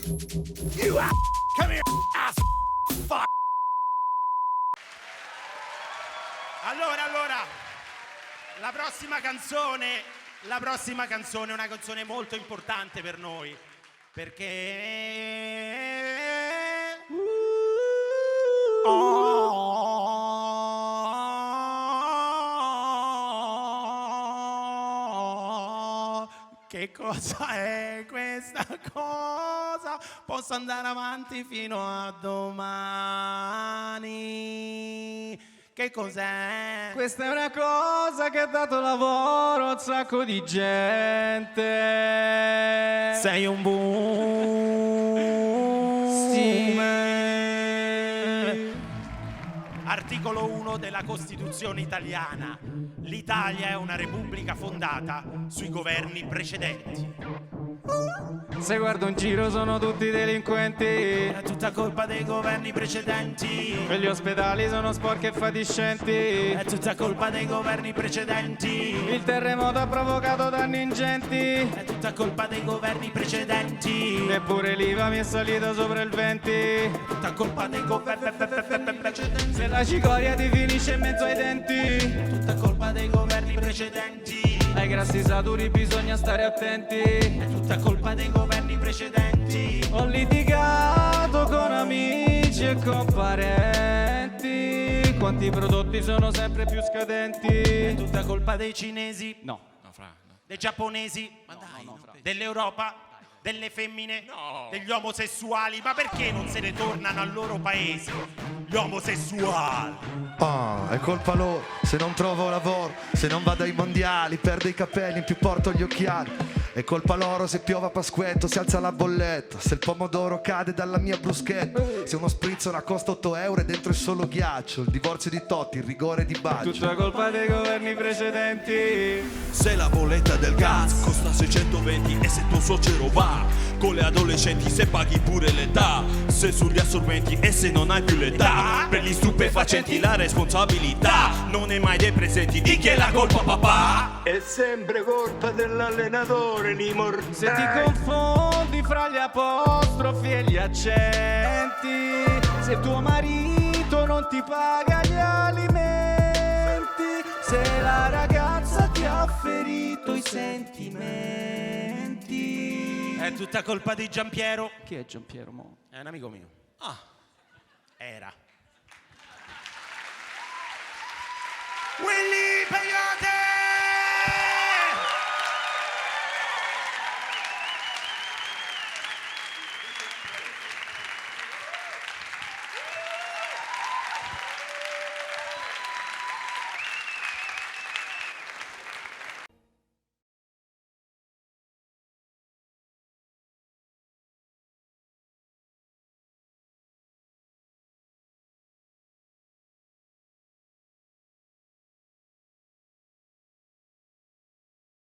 You come here, ass fuck. Allora, la prossima canzone è una canzone molto importante per noi, perché che cosa è questa cosa? Posso andare avanti fino a domani. Che cos'è? Questa è una cosa che ha dato lavoro a un sacco di gente. Sei un boomer. Sì. Articolo 1 della Costituzione italiana. L'Italia è una repubblica fondata sui governi precedenti. Se guardo in giro sono tutti delinquenti. È tutta colpa dei governi precedenti. E gli ospedali sono sporchi e fatiscenti. È tutta colpa dei governi precedenti. Il terremoto ha provocato danni ingenti. È tutta colpa dei governi precedenti. Eppure l'IVA mi è salito sopra il 20. È tutta colpa dei governi precedenti. Se la cicoria ti finisce in mezzo ai denti. È tutta colpa dei governi precedenti. Ai grassi saturi bisogna stare attenti. È tutta colpa dei governi precedenti. Ho litigato con amici e con parenti. Quanti prodotti sono sempre più scadenti. È tutta colpa dei cinesi. No. Dei giapponesi. Ma dai, dell'Europa. Delle femmine, degli omosessuali, ma perché non se ne tornano al loro paese? Gli omosessuali. Ah, è colpa loro, se non trovo lavoro, se non vado ai mondiali, perdo i capelli, in più porto gli occhiali. È colpa loro se piove a Pasquetto, si alza la bolletta, se il pomodoro cade dalla mia bruschetta, se uno sprizzola costa 8 euro e dentro è solo ghiaccio, il divorzio di Totti, il rigore di Baggio. Tutta colpa dei governi precedenti. Se la bolletta del gas costa 620 e se tuo suocero va con le adolescenti, se paghi pure l'età, se sugli assorbenti e se non hai più l'età, per gli stupefacenti la responsabilità non è mai dei presenti. Di chi è la colpa, papà? È sempre colpa dell'allenatore, ni mortali. Se ti confondi fra gli apostrofi e gli accenti, se tuo marito non ti paga gli alimenti, se la ragazza ti ha ferito i sentimenti. È tutta colpa di Giampiero. Chi è Giampiero mo? È un amico mio. Era. Willy